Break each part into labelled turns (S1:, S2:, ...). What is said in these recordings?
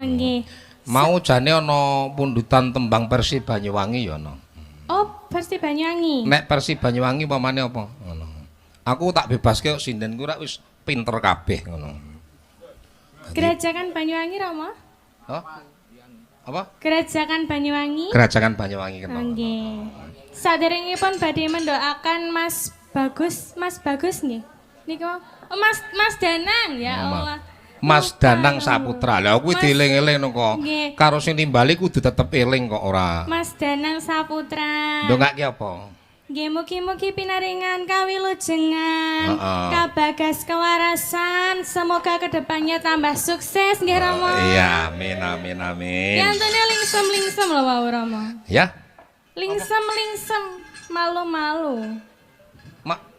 S1: Nggih.
S2: Mau jane ana pundutan tembang versi Banyuwangi ya ana.
S1: Oh, versi Banyuwangi.
S2: Nek versi Banyuwangi pamane apa? Ngono. Aku tak bebaske kok sindenku rak wis pinter kabeh ngono.
S1: Gerajakan Banyuwangi Rama?
S2: Hah? Apa?
S1: Gerajakan Banyuwangi.
S2: Gerajakan Banyuwangi kenal.
S1: Nggih. Saderengipun badhe mendoakan Mas Bagus nggih. Niku oh, Mas Danang ya Allah.
S2: Mas Danang Saputra. Lah kuwi dieling-eling kok.
S1: Nggih.
S2: Karo sing nimbali kudu tetep eling kok ora.
S1: Mas Danang Saputra.
S2: Ndongake apa?
S1: Nggih mugi-mugi pinaringan kawilujengan,
S2: Heeh.
S1: kabagas kewarasan, semoga kedepannya tambah sukses nggih Rama.
S2: Iya, amin amin amin.
S1: Yantune lingsem-lingsem lho wau Rama.
S2: Ya?
S1: Lingsem-lingsem, malu-malu.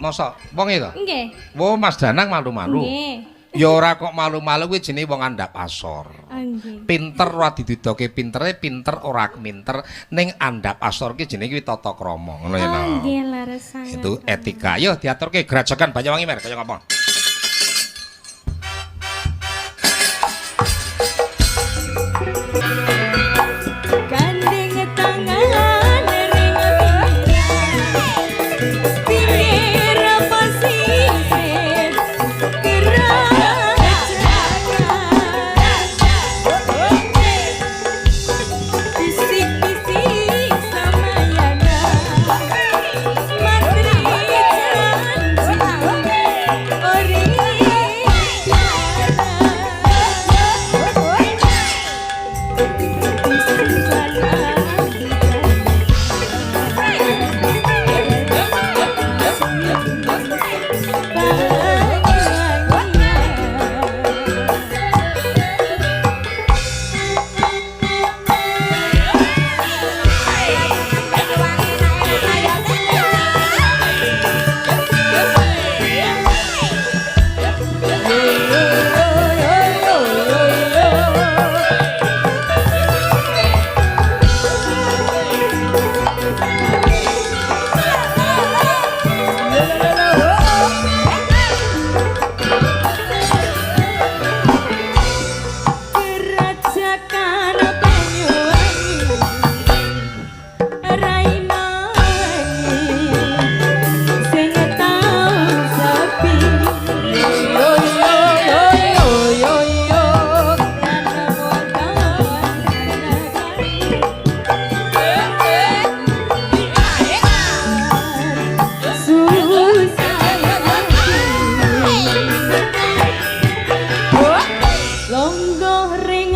S2: Masa wong itu?
S1: Nggih.
S2: Wo Mas Danang malu-malu.
S1: Nggih.
S2: Ya ora kok malu-malu kuwi jenenge wong andhap asor.
S1: Nggih.
S2: Pinter ora didudoke pintere, pinter ora minter ning andhap asor ki jenenge kuwi tata krama. Ngono ya.
S1: Nggih leres sangat.
S2: Itu etika. Yo diaturke gerajakan Banyuwangi mer kaya apa?
S1: Gandeng tangan ring pinggir pesisir bisik-bisik samayana matri janji ori Gerajakan Banyuwangi Raimani sing tau sepi yo yo yo yo yo yo Longgo ring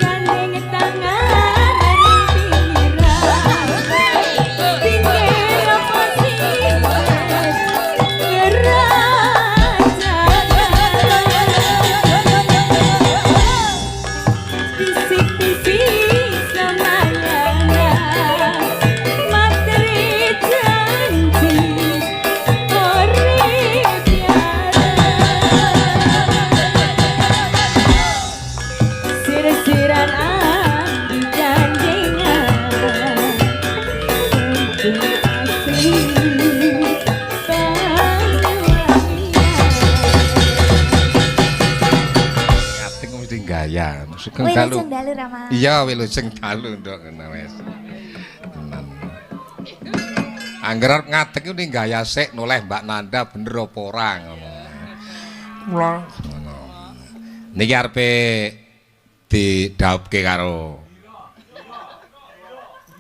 S1: Gandeng tangan ring pinggir pesisir bisik-bisik samayana materi janji ori sir-siran andi janjengan untuk asli
S2: Ngating mesti gaya. Sugeng
S3: Wilujeng
S2: dalu.
S3: dalu Rama.
S2: Iya, wilujeng dalu nduk ngono wis. Tenan. Angger arep ngadeg ku ning gaya sik noleh Mbak Nanda bener apa ora ngono. Kula ngono. Niki arepe didhawuhke karo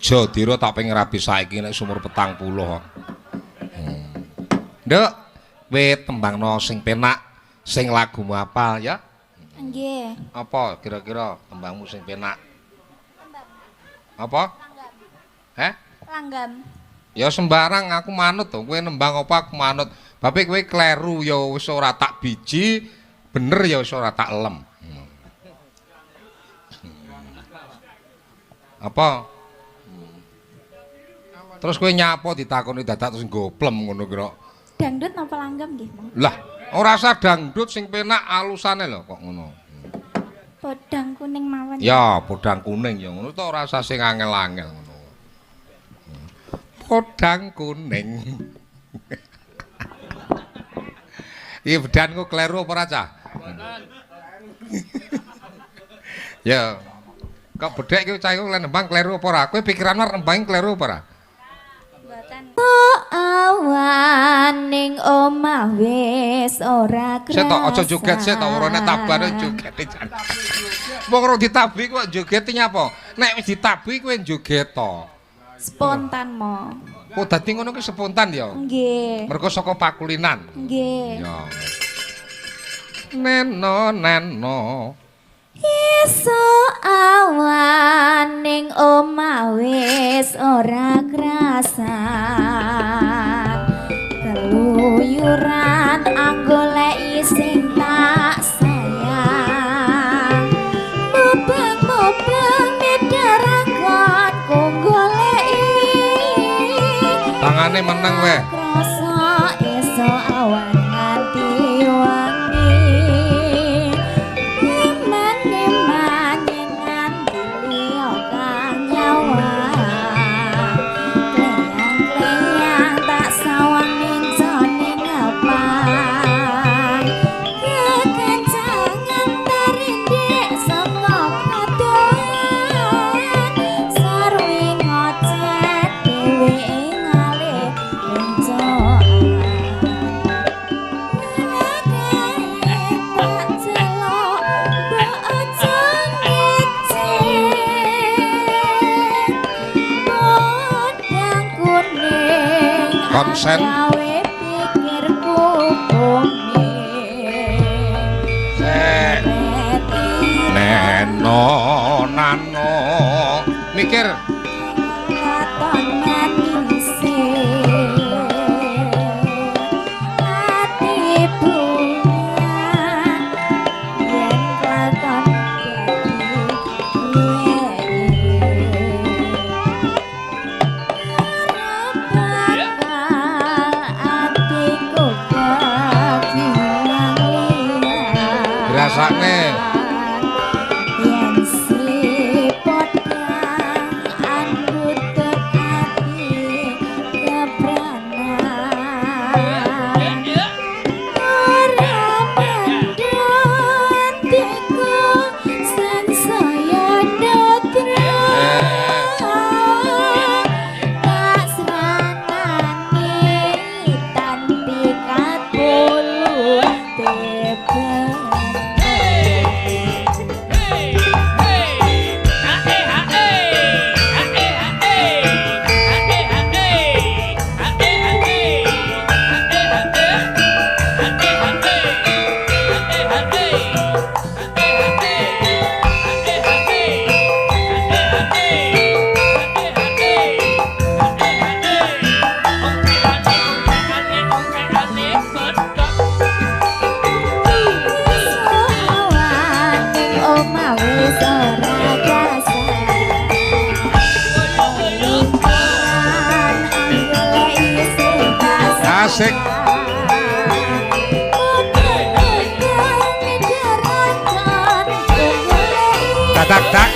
S2: Jodiro tak pengen rabi saiki nek sumur 40 kok. Nduk, kowe tembangno sing penak, sing lagumu apal ya?
S3: Nggih.
S2: Apa kira-kira tembangmu sing penak? Apa?
S3: Langgam.
S2: Ya sembarang aku manut to, kowe nembang apa aku manut. Bape kowe kleru ya wis ora tak biji, bener ya wis ora tak lem. Apa? Terus kowe nyapa ditakoni dadak terus goplem ngono kira.
S3: Dangdut napa langgam nggih, Mang?
S2: Lah, ora usah dangdut sing penak alusane lho kok ngono.
S3: Podang kuning mawon.
S2: Ya, podang kuning ya ngono to ora usah sing angel-angel ngono. Podang kuning. Iki bedanku kleru apa ora, Cah? Ya. Kok bedhek iki cah iku nembang kleru apa ora? Kowe pikiranmu nembang kleru apa ora?
S3: Awan ning omah wis ora krasa.
S2: Sik tok aja joget sik tok urane tabane joget jan. Wong ora ditabi kok joget nyapa? Nek wis ditabi kowe joget to.
S3: Spontan mo.
S2: Oh dadi ngono ki spontan ya.
S3: Nggih.
S2: Mergo saka pakulinan.
S3: Nggih.
S2: Ya. Neno.
S3: Esuk awan ning omah wis ora krasa. Keluyuran anggoleki sing tak sayang. Mubeng medharakon kok goleki.
S2: Tangane meneng weh.
S3: Krasa esuk awan nganti wangi.
S2: Konsen Neno nano mikir rasane asik tak tak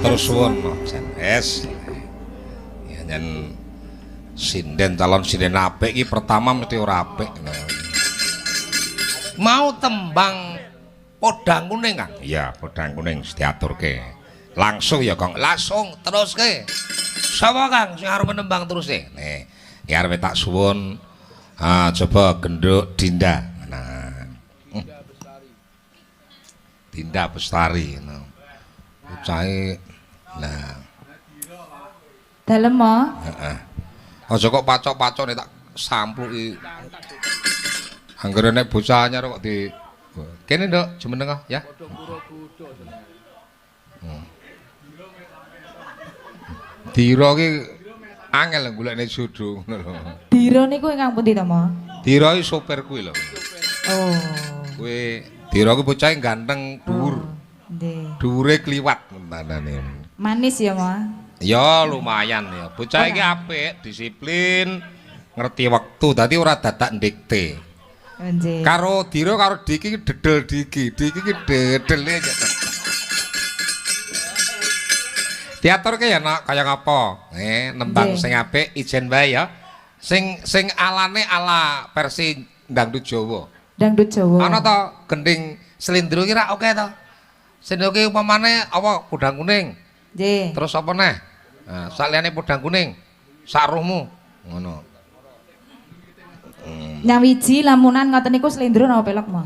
S3: matur
S2: suwun Jan es. Ya yen sinden calon sinden apik iki pertama mesti ora apik. Mau tembang podang kuning Kang. Iya, podang kuning diaturke. Langsung ya Kang, langsung teruske. Sapa Kang sing arep nembang terus e? Nih, iki arep tak suwun coba genduk Dinda. Nah. Dinda Bestari ngono. Ucahe nah.
S3: Dalem mo.
S2: Heeh. Aja kok pacok-pacone tak sampluki. Anggere nek bocah anyar kok di kene nduk jumeneng ya. Dira ki angel golekne jodoh ngono lho.
S3: Dira niku ingkang pundi to, Mo?
S2: Dira iki sopir kuwi lho.
S3: Oh.
S2: Kuwi Dira ki bocahe ganteng dhuwur.
S3: Nggih.
S2: Dhuwure kliwat tandane.
S3: Manis ya, Mo?
S2: Ya lumayan ya. Bocah iki apik, disiplin, ngerti wektu. Dadi ora dadak ndikte.
S3: Nggih.
S2: Karo Dira karo Diki dedel Diki. Diki ki dedele. Diaturke ya nak kaya ngapa? Nembang sing apik ijen wae ya. Sing alane ala versi dangdut Jawa.
S3: Dangdut Jawa.
S2: Ana to gending slendro ki ra oke to. Slendro ki upamane apa podang kuning.
S3: Nggih.
S2: Terus apa neh? Nah, saliyane podang kuning. Saruhmu ngono.
S3: Nyawiji lamunan ngoten niku slendro napa pelok, Mo?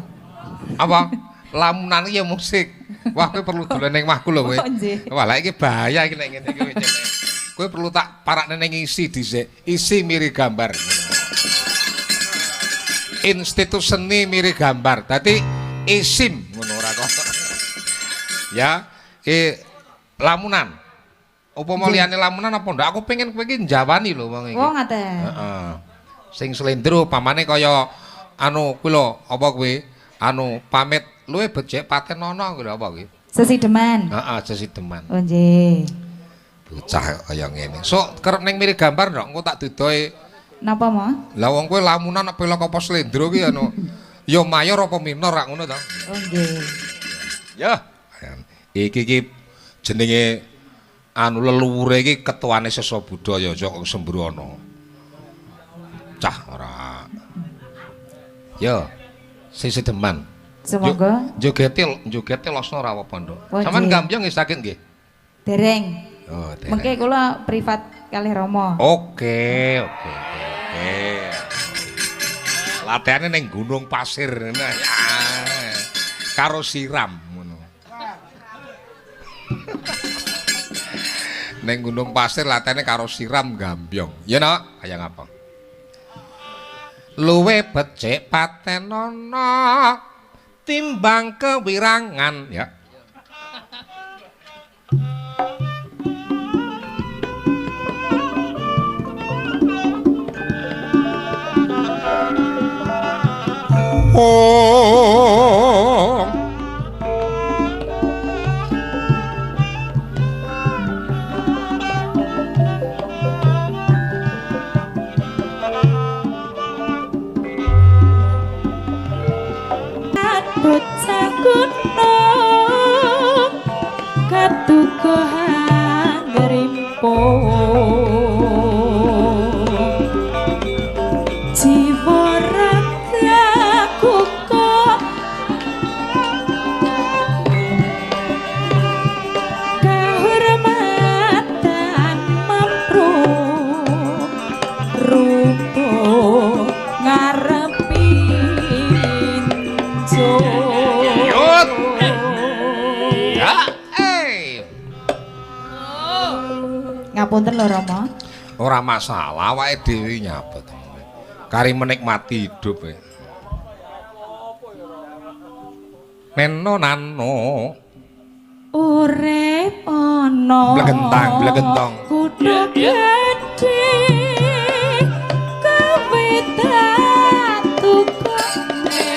S2: Apa? Lamunan iki ya musik. Wah, kowe perlu dolen ning omahku lho kowe.
S3: Oh, nggih.
S2: Wah, lha iki bahaya iki nek ngene iki kowe. Kowe perlu tak parakne ning isi dhisik. Isi mirip gambar. Institut seni mirip gambar. Dadi isim ngono ora kok. Ya, lamunan. Upama liyane lamunan apa ndak aku pengen kowe iki njawani lho wong iki.
S3: Oh, ngaten.
S2: Heeh. Sing slendro pamane kaya anu kuwi lho, apa kuwi? Anu pamit luwe becik paten ana kuwi apa kuwi?
S3: Sesideman.
S2: Heeh, sesideman.
S3: Oh, nggih.
S2: Bocah kaya ngene. Sok kerep ning mirip gambar ndok engko tak dudohi.
S3: Napa, Mo?
S2: Lah wong kowe lamunan nek pelok apa slendro ki anu ya mayor apa minor rak ngono to.
S3: Oh, nggih.
S2: Ya. Iki jenenge anu leluhure iki ketuane Sesa Budaya Joko Sembrono. Cah ora. Ya. Sesideman.
S3: Semoga
S2: Jogete losno ora apa-apa, Nduk.
S3: Oh,
S2: Sampeyan
S3: nggih.
S2: Gambyong nggih sakit nggih.
S3: dereng.
S2: Oh, dereng.
S3: Mengke kula privat kalih Rama.
S2: Oke. Latihane ning Gunung Pasir nah, ya. Karo siram ngono. Ning Gunung Pasir latihane karo siram Gambyong. Ya no, kaya ngapa? Luwe becik paten ana timbang kewirangan ya. Oh
S3: bocah gunung katukohan grimpo jiwa ragaku kok kehormatan mempro rupo ngarepi
S2: Yut. Ya,
S3: ngapunten lho Rama.
S2: ora masalah awake dhewe nyabet. Kari menikmati hidup e. Meno nano
S3: Urip ana
S2: Blegentang.
S3: kudu gedhe kawitan tukone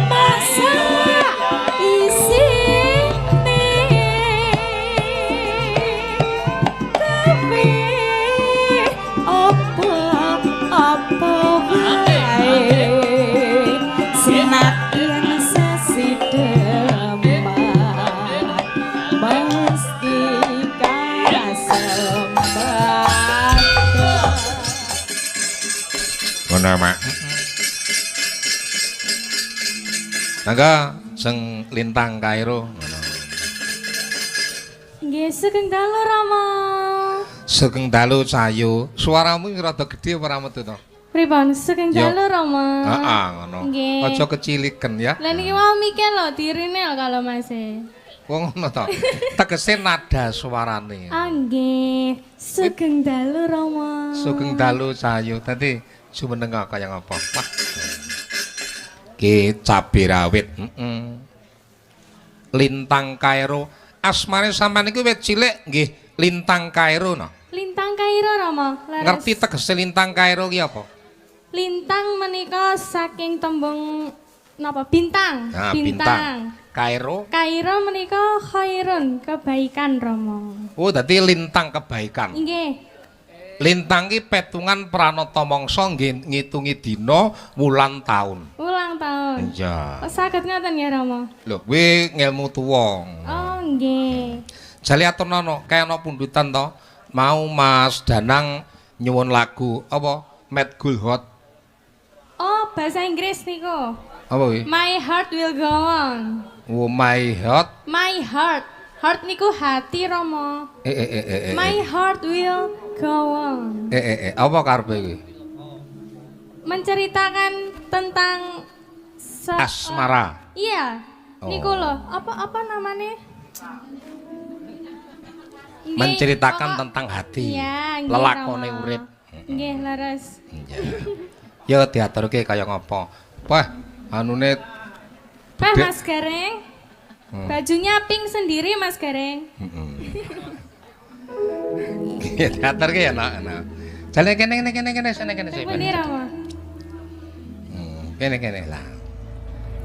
S3: masa isine tapi apa wae senadyan sesideman
S2: Mangga sing lintang Kairo ngono.
S1: Nggih, sugeng dalu Rama.
S2: Sugeng dalu Cahayu. Suaramu rada gedhe apa ora metu to?
S1: Pripun? Sugeng
S2: Yo.
S1: dalu Rama.
S2: Heeh, ngono.
S1: Nggih.
S2: Aja keciliken ya.
S1: Lah niki mau mikir lho dirine lho kalau Mas.
S2: Wong ngono to. Tegese nada suarane.
S1: Ah nggih, sugeng dalu Rama.
S2: Sugeng dalu Cahayu. Dadi jumeneng kaya ngapa? Wah. Ki cabe rawit. Lintang Kairo. Asmane sampean iki wit cilik nggih Lintang Kairo no.
S1: Lintang Kairo Rama. Leres.
S2: Ngerti tegese Lintang Kairo ki apa?
S1: Lintang menika saking tembung napa? Bintang.
S2: Nah, bintang. Kairo.
S1: Kairo menika khairun, kebaikan Rama.
S2: Oh, dadi lintang kebaikan.
S1: Nggih.
S2: Lintang ki petungan pranata mangsa nggih ngitungi dina, wulan, taun.
S1: Ulang tahun.
S2: Iya.
S1: Oh, saged ngoten ya Rama.
S2: Lho, kuwi ngilmu tuwa.
S1: Oh, nggih.
S2: Jale aturnono, kaya ana pundutan to. Mau Mas Danang nyuwun lagu apa? Mad Cool Hot.
S1: Oh, bahasa Inggris niku.
S2: Apa kuwi?
S1: My heart will go on.
S2: Oh, my heart.
S1: My heart. Heart niku hati Rama. My heart will go on.
S2: Apa karepe kuwi?
S1: Menceritakan tentang
S2: Asmara.
S1: Iya. Niku lho, apa namanya? Nggih,
S2: Menceritakan
S1: pokok-
S2: tentang hati.
S1: Iya, nggih,
S2: Lelakone
S1: Rama.
S2: urip.
S1: Nggih, leres.
S2: Ya diaturke kaya ngapa? Wah, anune
S1: Pak
S2: Bedek.
S1: Mas Gareng. Bajunya pink sendiri Mas Gareng.
S2: ya diaturke ya nak. Jale kene sene.
S1: Pundi Rama?
S2: Kene lah.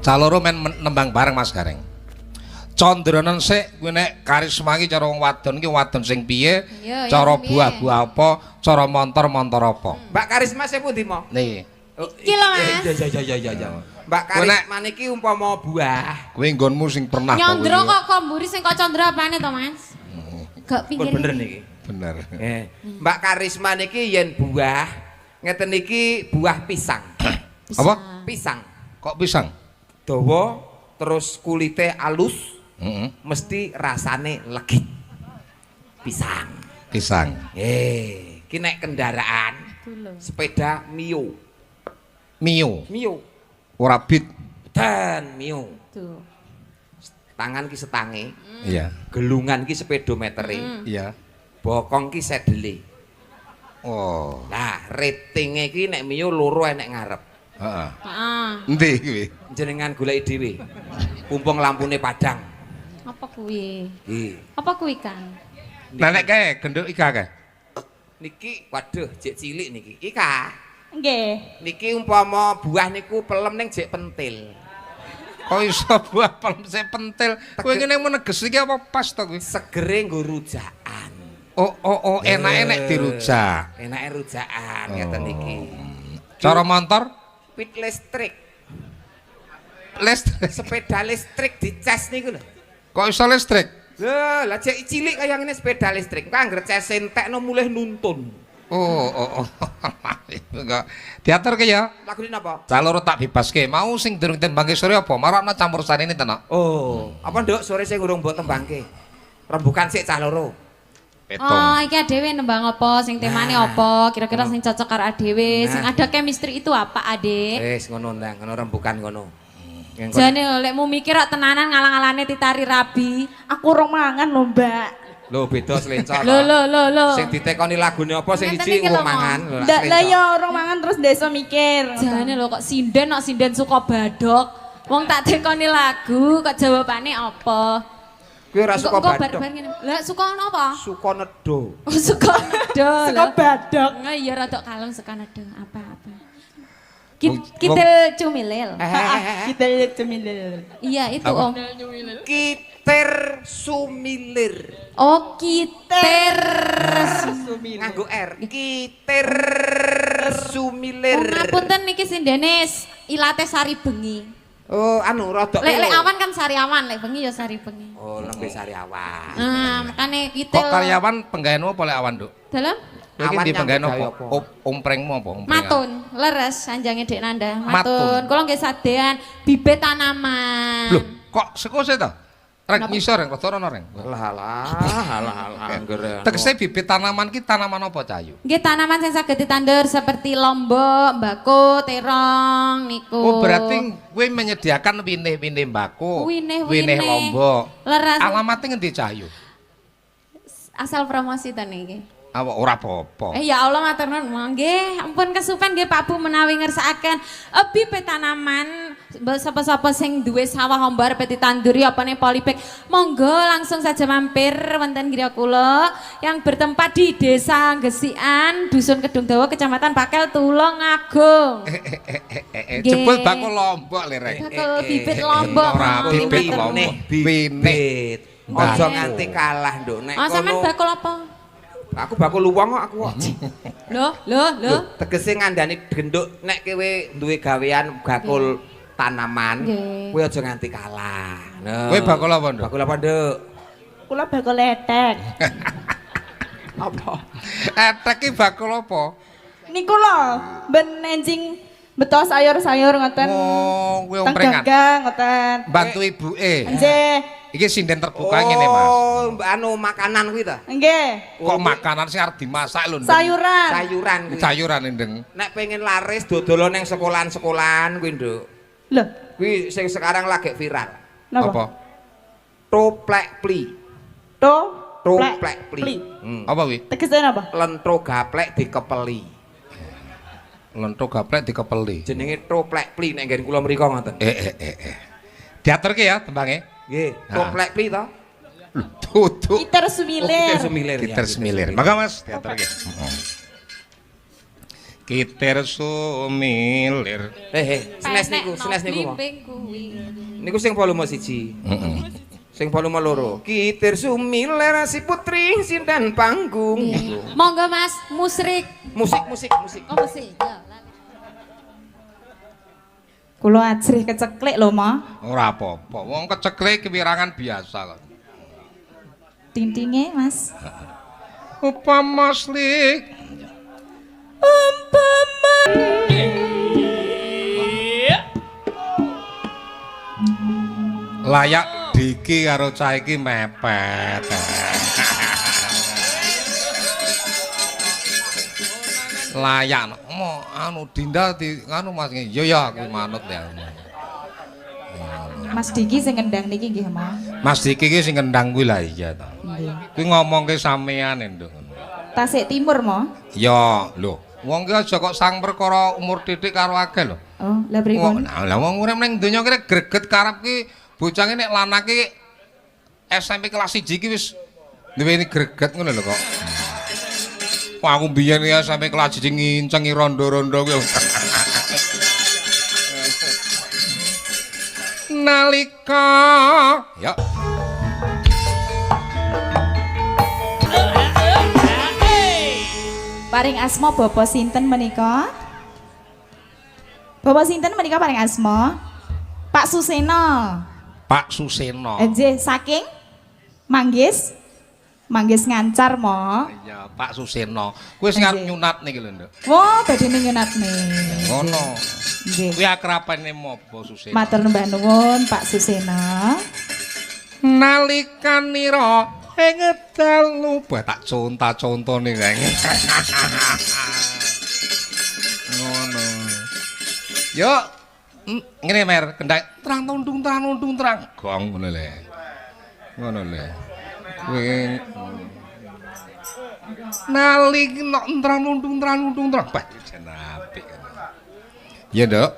S2: Caloro men nembang bareng Mas Gareng. Condranen sik kuwi nek karisma iki cara wong wadon iki wadon sing piye?
S3: Iya,
S2: Cara
S3: yang piye?
S2: buah-buah apa? Cara montor apa?
S4: Mbak Karisma saya pundi mo?
S2: Nih,
S3: Iki lho, Mas.
S4: Iya. Mbak Karisma niki umpama buah.
S2: kuwi nggonmu sing pernah to
S3: Nyondro
S2: kuwi.
S3: kok komburi sing kok condro apane to, Mas? Gak
S4: Pun
S3: pinggir.
S4: bener niki.
S2: Bener.
S4: Mbak Karisma niki yen buah ngeten niki buah pisang.
S2: Apa?
S4: Pisang.
S2: Kok pisang?
S4: Dawa terus kulite alus,
S2: Heeh.
S4: mesti rasane legit. Pisang.
S2: Pisang.
S4: Ki nek kendaraan sepeda Mio.
S2: Mio. Ora bit.
S4: Dan Mio.
S3: Tuh.
S4: Tangan ki setange,
S2: Iya.
S4: gelungan ki speedometere,
S2: Iya.
S4: bokong ki sedele.
S2: Oh.
S4: Nah, ratinge ki nek Mio loro enek ngarep.
S2: Heeh.
S3: Heeh.
S2: Endi kuwi?
S4: Jenengan goleki dhewe. Pumpung lampune padang.
S3: Apa kuwi?
S4: Nggih.
S3: Apa kuwi kan?
S2: Lah nek kae genduk ika kae.
S4: Niki waduh jek cilik niki. Ika.
S1: Nggih.
S4: Niki umpama buah niku pelem ning jek pentil.
S2: Kok iso buah palem sik pentil. Kowe ngene meneges iki apa pas to kuwi?
S4: Segere nggo rujakan.
S2: Oh, enake nek dirujak.
S4: Enake rujakan ngeten niki.
S2: Cara motor
S4: Pit listrik.
S2: listrik.
S4: Sepeda listrik dicas niku lho.
S2: Kok iso listrik?
S4: Lah jek cilik kaya ngene sepeda listrik. Kok anggere ces entekno mulih nuntun.
S2: Oh. Enggak. Diatur ke ya.
S4: Lagune napa?
S2: Caloro tak bebaske. Mau sing durung tembangke sore apa? Marakna campur sari ini tenan.
S4: Oh, apa nduk sore sing urung mbok tembangke? Rembukan sik cah loro.
S3: Oh, iki adewe nembang apa? Sing temane apa? Kira-kira sing cocok karo adewe, sing ada chemistry itu apa, Ade?
S4: Wis ngono ndang, ngono rembukan ngono.
S3: Jane lekmu mikir kok tenanan ngalang-alane titari rabi.
S5: Aku ora mangan lho, Mbak.
S4: Lho beda slenca.
S3: Lho.
S4: Sing ditekoni lagune apa sing
S3: Ngeten
S4: siji
S3: iki lho,
S4: wong mangan. lho,
S5: Ndak lah
S4: slenca.
S5: ya ora mangan terus desa mikir.
S3: Jane lho kok sinden suka badok. Wong tak tekoni lagu kok jawabane apa?
S4: Kuwi ora suka
S3: Engko
S4: badok.
S3: bar-bar ngene. Lah suka apa?
S4: Suka nedo.
S3: Oh, suka nedo.
S5: Suka badok.
S3: Enggak iya rada kalem suka nedo apa-apa.
S5: Kitil cumilil.
S4: Eh.
S5: Kitil cumilil.
S3: Iya itu Om.
S4: Kiter sumilir.
S3: Oh, kiter.
S4: Nganggo R. Kiter sumilir.
S3: Oh, ngapunten niki sindene ilate sari bengi.
S4: Oh, anu rodok.
S3: Lek awan kan sari awan, lek bengi ya sari bengi.
S4: Oh, lembe sariawan.
S3: Nah, makane kitil.
S2: Kok karyawan penggaweanmu apa lek awan, Nduk?
S3: Dalam
S2: Iki
S4: Awan
S2: di penggawean
S4: nyambut gawe
S2: apa? Omprengmu apa? Omprengan?
S3: Matun, leres sanjange Dek Nanda.
S2: Matun.
S3: Matun. Kula nggih sadean bibit tanaman.
S2: Lho, kok sekose ta? Rek ngisor rek rada ana rek.
S4: Alah anggere.
S2: Tegese bibit tanaman ki tanaman apa Cayu?
S3: Nggih tanaman sing saged ditandur seperti lombok, mbako, terong niku.
S2: Oh, berarti kowe menyediakan winih-winih mbako, winih lombok.
S3: Leres.
S2: Alamatnya ngendi Cayu?
S3: Asal promosi ta niki.
S2: Apa ora apa-apa.
S3: Ya Allah matur nuwun nggih, ampun kesupen nggih Pak Bu menawi ngersakaken bibit tanaman sapa-sapa sing duwe sawah ombar peti tanduri apane polybag monggo langsung saja mampir wonten griya kula yang bertempat di Desa Gesian, Dusun Kedung Dawa, Kecamatan Pakel, Tulungagung.
S2: Jebul bakul lombok le rek.
S3: Bakul bibit lombok.
S2: Ora bibit lombok.
S4: Bibit. Aja nganti kalah, Nduk. Nek
S3: Oh, sampean bakul apa?
S4: aku bakul luwung kok aku.
S3: Lho.
S4: Tegese ngandani genduk nek kowe duwe gawean bakul tanaman,
S3: Nggih.
S4: kowe aja nganti kalah. Nah.
S2: Kowe bakul apa, Nduk?
S4: Bakul apa, Nduk?
S5: Kula bakal letek.
S4: Apa?
S2: Etek ki bakul apa?
S5: Niku lho, ben enjing beto sayur-sayur ngoten.
S2: Oh, kowe
S5: Teng
S2: omprengan.
S5: gagang ngoten.
S2: Bantu ibuke.
S5: Nggih.
S2: Iki sinden terbuka ngene, Mas.
S4: Oh, anu makanan kuwi ta?
S5: Nggih.
S2: Kok makanan sing arep dimasak lho, Nduk?
S5: Sayuran.
S4: Sayuran kuwi.
S2: Sayuran ndeng.
S4: Nek pengen laris dodolan ning sekolahan-sekolahan kuwi, Nduk.
S5: Lho,
S4: Kuwi sing sekarang lagi viral.
S5: napa?
S2: Apa?
S4: Toplek pli.
S5: Toplek
S4: pli.
S2: Apa kuwi?
S5: Tegese napa?
S4: Lentro gaplek dikepeli.
S2: Lentuk gaplek dikepeli.
S4: Jenenge toplek pli nek nggen kula mriko ngoten.
S2: Diaturke ya tembange.
S4: Nggih,
S2: Nah.
S4: toplek pli to?
S2: Tutuk.
S5: Iter
S4: Oh,
S5: sumilir.
S4: kita sumilir.
S2: Kiter semilir. Maka Mas, diaturke. Kiter sumilir.
S4: Senes niku, senes niku. Mo.
S3: Blimbing kuwi.
S4: Niku sing volume 1. Sing volume 2. Kitir sumilir si putri sinten panggung.
S3: Monggo Mas, musrik.
S4: Musik.
S3: Oh, musik. Ya.
S5: Kula ajrih keceklik lho, Ma.
S2: Ora apa-apa. Wong keceklek kewirangan biasa kok.
S5: Tintinge, Mas.
S2: Upama slik. Layak diki karo cah iki mepet. Layak mo anu Dinda di anu Mas ya ya kuwi manut ya.
S5: Mas Diki sing ngendang niki nggih, Ma.
S2: Mas Diki ki sing ngendang kuwi lah iya ta.
S5: Nggih.
S2: Kuwi ngomongke sampean Nduk.
S5: Tasik Timur, Ma.
S2: Ya, lho, wong ki aja kok sang perkara umur titik karo akeh lho.
S5: Oh, lah pripun?
S2: Lah wong urip ning donya ki greget karep ki bocah nek lanang ki SMP kelas 1 ki wis duweni greget ngono lho kok. Wah, aku biyen ya SMP kelas 1 ngincengi rondo-rondo kuwi. Nalika ya
S5: Paring asma Bapak sinten menika? Bapak sinten menika paring asma? Pak Suseno.
S2: Pak Suseno.
S5: Nggih, saking Manggis. Manggis ngancar, Mo.
S2: Iya, Pak Suseno. Kuwi sing arep nyunat niki lho, Nduk.
S5: Wah, badhe nyunatne.
S2: Ngono.
S5: Nggih.
S2: Kuwi akrabane mopo Suseno?
S5: Matur nuwun nuwun Pak Suseno.
S2: Nalikanira ing dalu tak conta-contone kae. Ngono. Yo ngene mer kendang terang tundung terang gong ngono le. Ngono le. Kuwi nalik nok terang tundung terang bah jan apik. Ya, Nduk.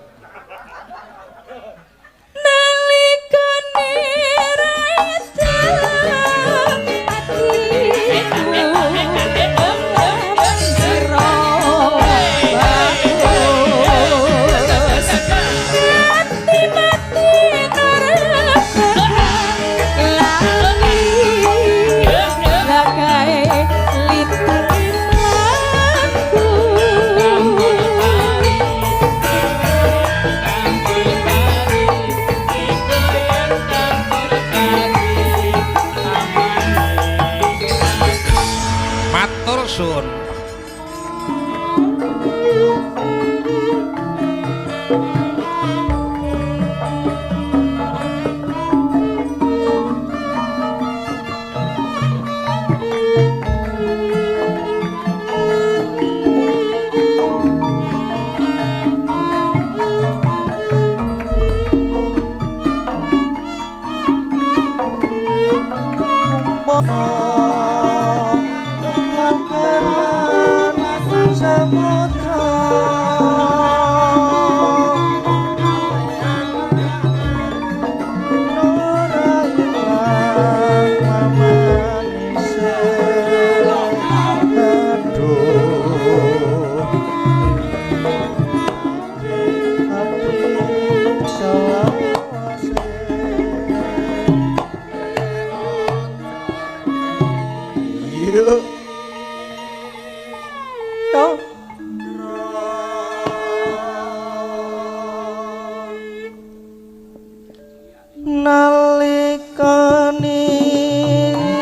S6: nalikane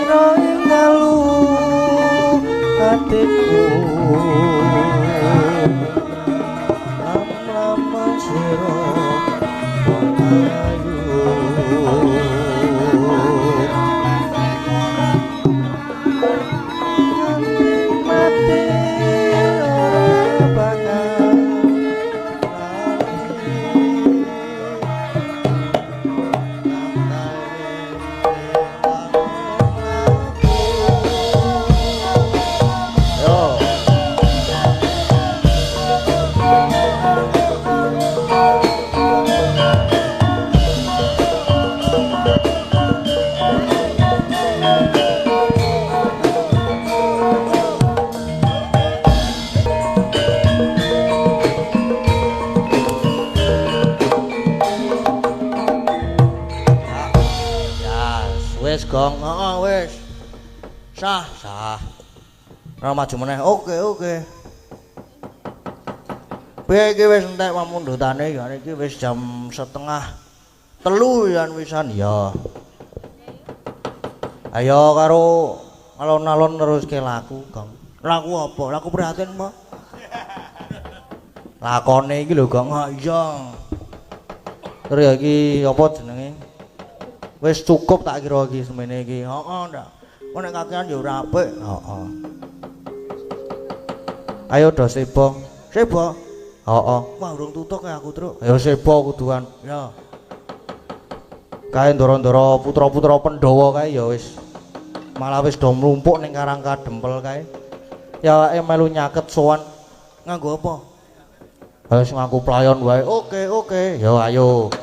S6: roe ngalu atiku lama sira ayu mati ora bakal wis gong, wis. Sah. Ora maju meneh. Oke. Piye iki wis entek pamundhutane ya iki wis jam 2:30 yan wisan ya. Ayo karo alon-alon neruske laku, Gong. Laku apa? Laku prihatin apa? Lakone iki lho, Gong. Iya. Terus iki apa jenenge? Wis cukup tak kira iki semene iki. Heeh, ndak. Kok nek kakean ya ora apik. Heeh. Ayo do sebo. Sebo. Heeh. Wah, urung tutuk ya aku, Truk. Ya sebo kuduan. Ya. Kae ndoro-ndoro putra-putra Pandhawa kae ya wis. Malah wis do mlumpuk ning Karang Kadempel kae. Ya awake melu nyaket sowan. Nganggo apa? Wis ngaku playon wae. Oke. Ya ayo.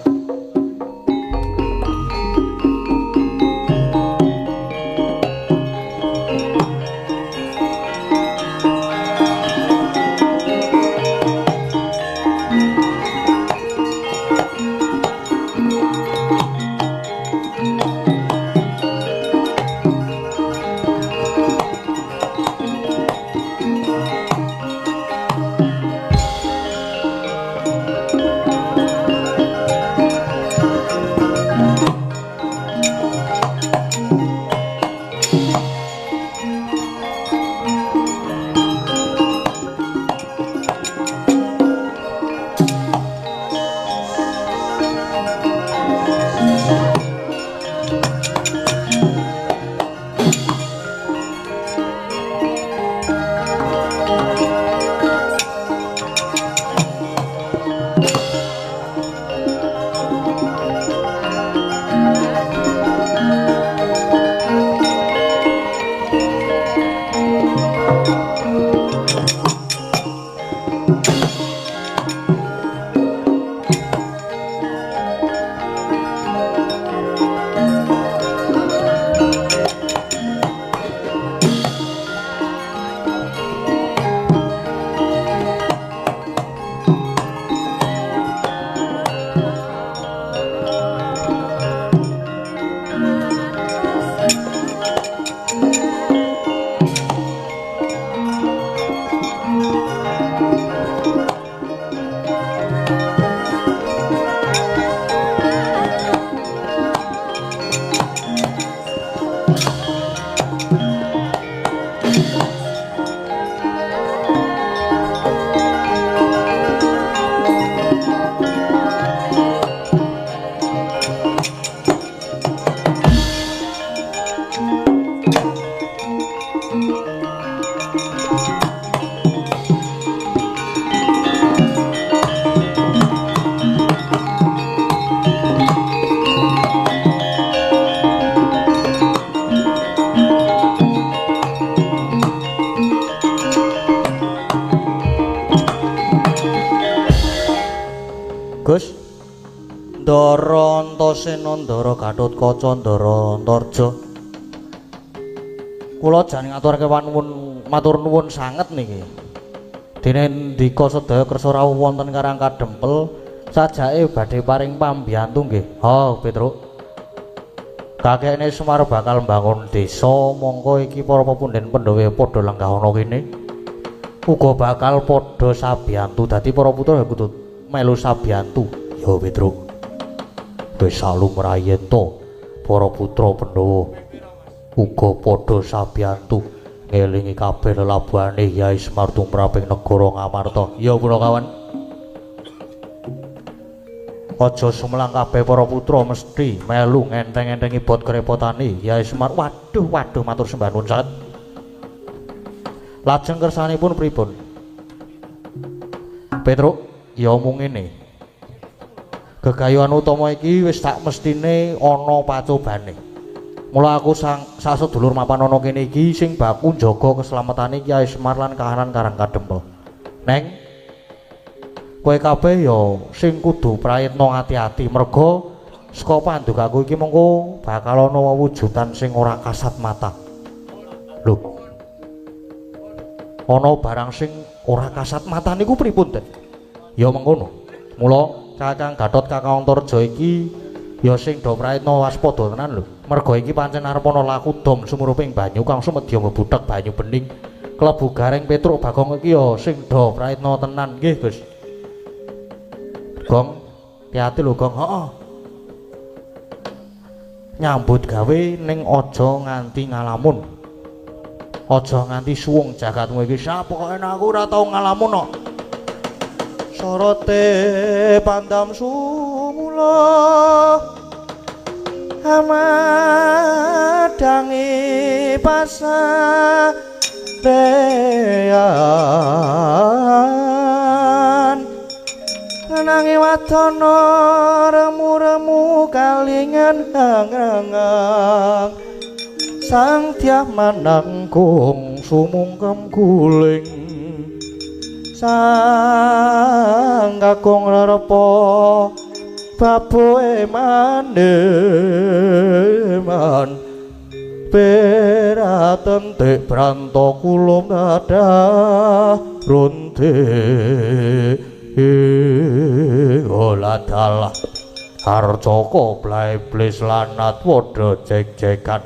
S6: Antasena Ndara Gatotkaca Ndara Antarja. Kula jan ngaturake panuwun matur nuwun sanget niki. Dene ndika sedaya kersa rawuh wonten Karang Kadempel sajake badhe paring pambiyantu nggih. Ha, Petruk. Kakekne Semar bakal mbangun desa, mongko iki para pepundhen Pandhawa padha lenggah ana kene. Uga bakal padha sabiyantu. Dadi para putra kudu melu sabiyantu. Ya, Petruk. Wis salumrayen to para putra Pandhawa uga padha sabiyantu ngelingi kabeh lelabuhane Hyai Semar tumraping negara Ngamarta. Ya Punakawan. Aja sumelang kabeh para putra mesti melu ngenteng-entengi bot kerepotane Hyai Semar. Waduh, matur sembah nuwun sanget. Lajeng kersanipun pripun? Petruk, ya mung ngene. Gegayuhan utama iki wis tak mestine ana pacobane. Mula aku sak sedulur mapan ana kene iki sing baku njaga keslametane Kyai Semar lan kahanan Karang Kadempel. Neng, kowe kabeh ya sing kudu prayitna ati-ati merga saka pandugaku iki mengko bakal ana wujudan sing ora kasat mata. Lho. Ana barang sing ora kasat mata niku pripun, Den? Ya mengkono. Mula Kakang Gatot Kakang Antarja iki ya sing do praitna waspada tenan lho. Merga iki pancen arep ana laku dom sumuruping banyu kang sumedya mbuthek banyu bening. Klebu Gareng Petruk Bagong iki ya sing do praitna tenan nggih, Gus. Gong, hati-hati lho, Gong. Heeh. Nyambut gawe ning aja nganti ngalamun. Aja nganti suwung jagatmu iki. Pokoke aku ora tau ngalamun kok. Sorote pandam sumula amadangi pasarean nanging wadana remu-remu kalingan hangang sang tiah manangkung sumungkem guling sang kakung rerepa baboe maneman peraten tek branto kulum dadah ronte goladalah harjaka blai-blis lanat padha jek-jekan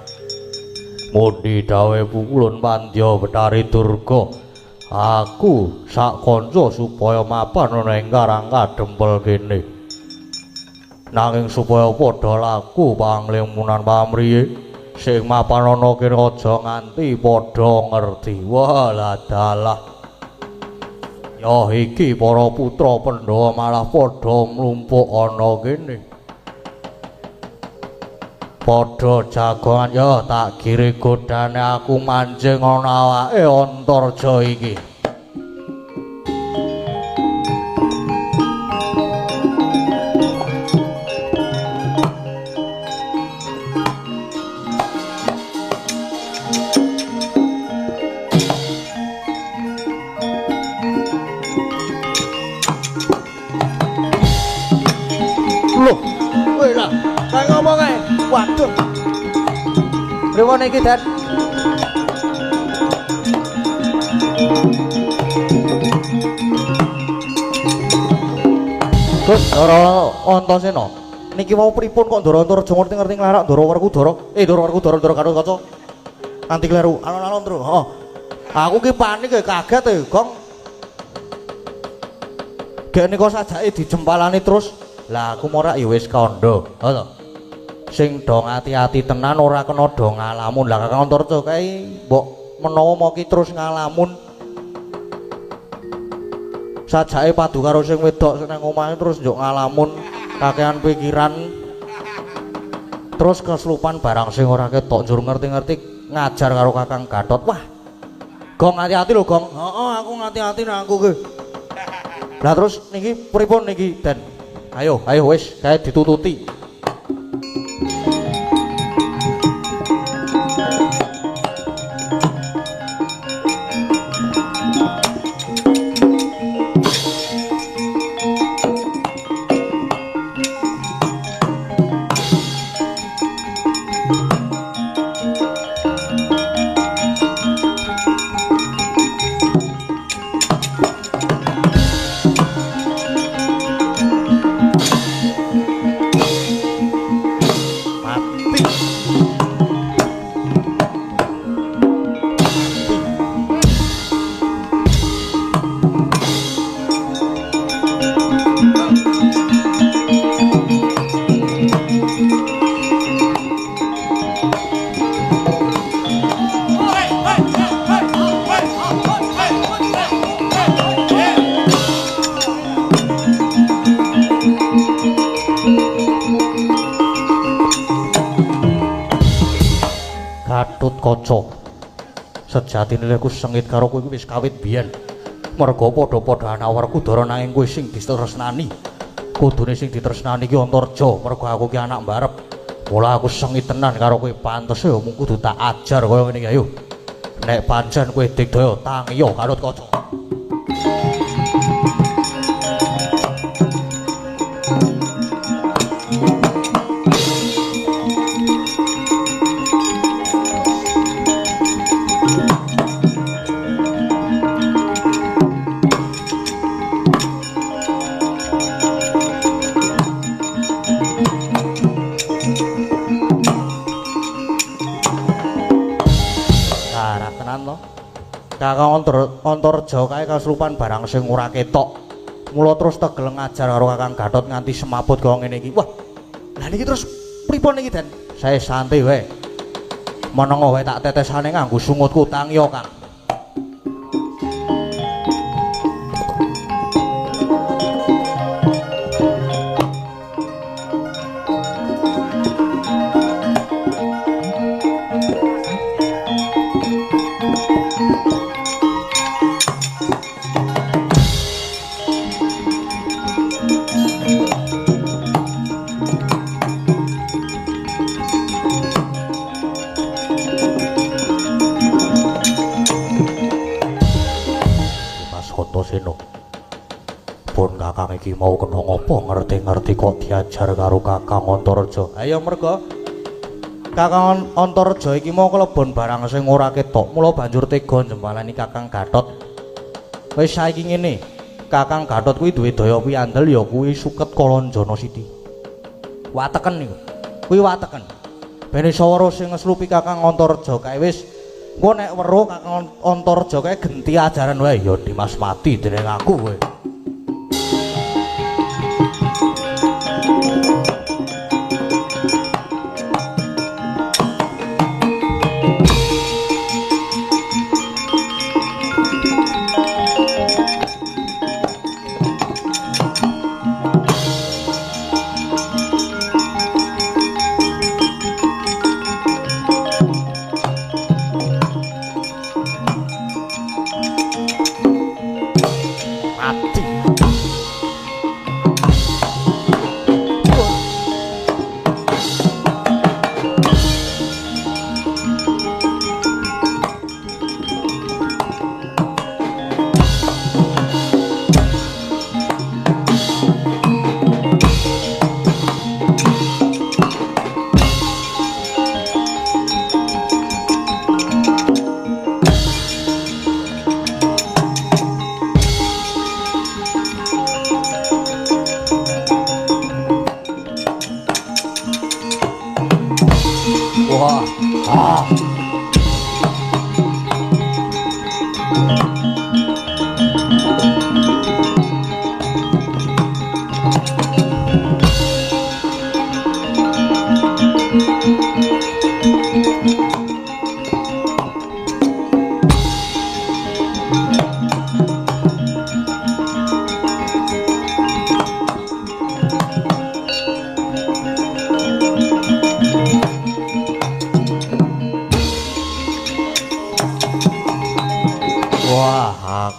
S6: mundi dawe pukulun pandya Betari Durga. Aku sak kanca supaya mapan ana ing Karang Kadempel kene. Nanging supaya padha laku panglimunan pamriye sing mapan ana kene aja nganti padha ngerti. Waladalah. Ya iki para putra Pandhawa malah padha mlumpuk ana kene. Padha jagongan ya tak kiri godane aku manjing ana awake Antarja iki. Loh, kowe lah, kayak ngomong ae. Waduh. Pripun iki, Dan? Gus, Ndara Antasena. Niki mau pripun kok Ndara Antarja ngerti-ngerti nglarak Ndara Werkudara? Ndara Werkudara Ndara Gatotkaca. Anti kleru, alon-alon terus. Heeh. Aku ki panik kaget Gong. Gek nika sajake dijempalani terus. Lah aku morak ya wis kandha. Heeh. Sing do ati-ati tenan ora kena do ngalamun. Lah Kakang Antarja kae mbok menawa moki terus ngalamun sajake padu karo sing wedok seneng omahe terus njuk ngalamun kakean pikiran terus kesurupan barang sing ora ketok njur ngerti-ngerti ngajar karo Kakang Gatot. Wah, Gong hati-hati lho, Gong. Heeh, aku ngati-ati nek aku ki. Lah terus niki pripun niki, Den? Ayo wis kae ditututi. Kaca. Sejatine aku sengit karo kowe wis kawit biyen. Merga padha-padha ana awarku dara nanging kowe sing ditresnani. Kudune sing ditresnani ki Antarja, merga aku ki anak mbarep. Mula aku sengit tenan karo kowe, pantes ya mung kudu tak ajar kaya ngene iki ayo. Nek pancen kowe digdaya tangiya Karut Kaca. Kakang Antarja kae kasurupan barang sing ora ketok. Mula terus tegel ngajar karo Kakang Gatot nganti semaput kaya ngene iki. Wah. Lah niki terus pripun niki, Den? Sae santai wae. Menengo wae tak tetesane nganggo sungutku tangiya, Kang. Iki mau kena ngopo ngerti-ngerti kok diajar karo Kakang Antarja. Ayo merga Kakang Antarja iki mau kelebon barang sing ora ketok, mula banjur tega njembalani Kakang Gatot. Wis saiki ngene, Kakang Gatot kuwi duwe daya piandel ya kuwi suket Kalanjana Siti. Wateken niku. Kuwi wateken. Ben iso weruh sing ngeslupi Kakang Antarja kae wis engko nek weruh Kakang Antarja kae genti ajaran wae ya Dimas mati dening aku kowe.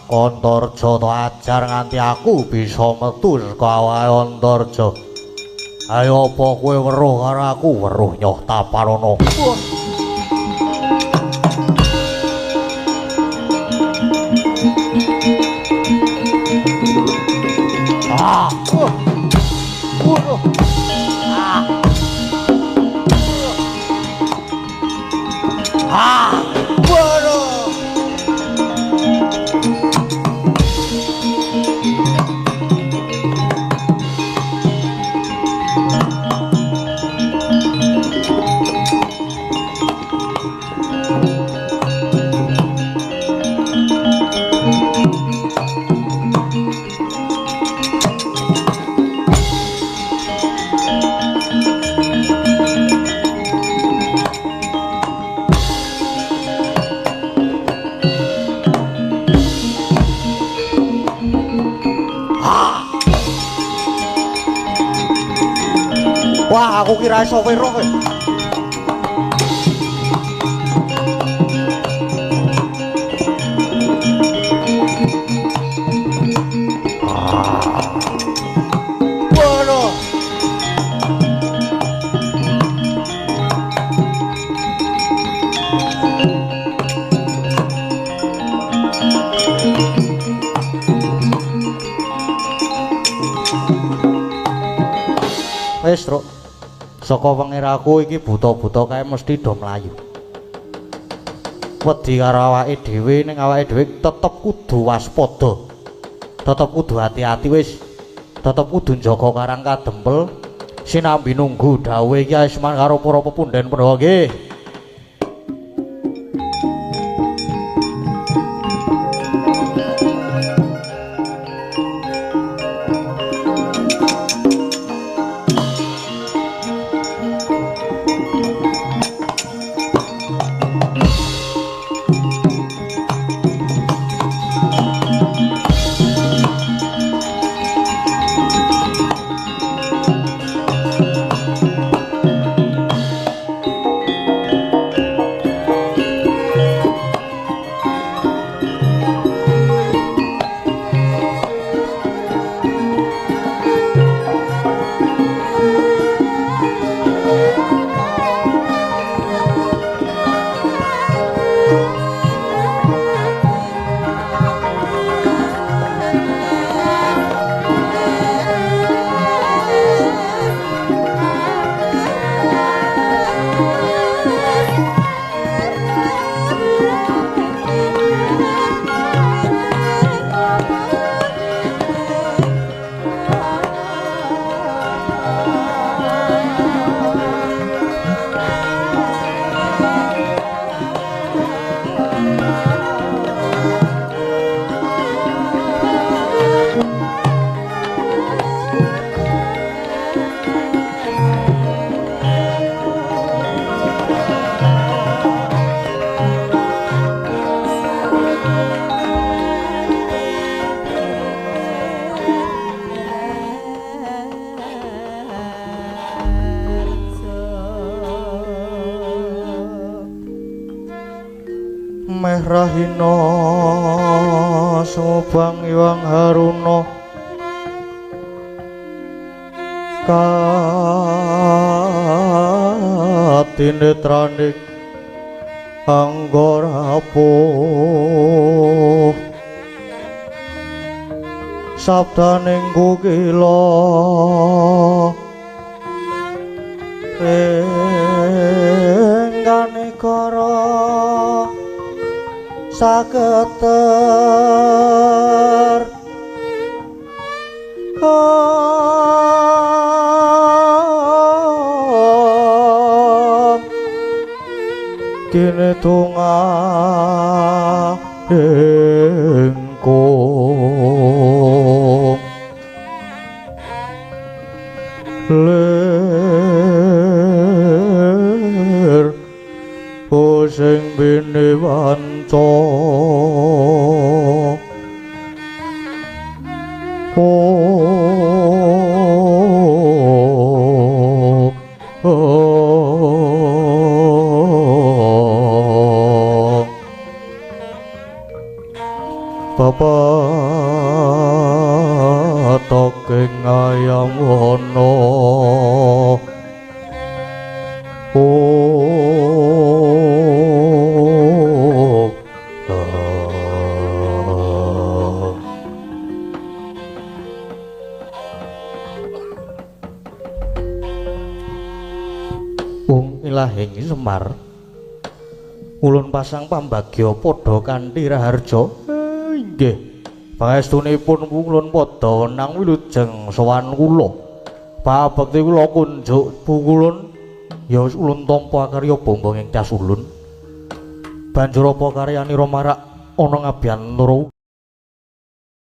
S6: Antarja to ajar nganti aku bisa metu saka awake Antarja. Ayo apa kowe weruh karo aku? Weruh nyoh Taparana. Waduh. Wah, aku kira iso kowe roh kowe. Waduh. Wes, Truk. Saka wengiraku iki buta-buta kae mesti do mlayu. Wedi karo awake dhewe ning awake dhewe tetep kudu waspada. Tetep kudu hati-hati wis. Tetep kudu njaga karang kadempel sinambi nunggu dawuhe Kyai Semar karo para pepundhen Pandhawa nggih. Meh rahina sumubang iwang haruna katinetraning anggarapuh sabdaning kukila engganekara saketer kene tungah engkong ler pusing bini wanco Bapak toking ayam wono Ilahing Semar ulun pasang pambagya padha kanthi raharja. Inggih. Pangestunipun ulun padha nang wilujeng sowan kula. Babekti kula kunjuk pukulun ya wis ulun tampa karya bombong ing cas ulun. Banjur apa karyanira marak ana ngabyantara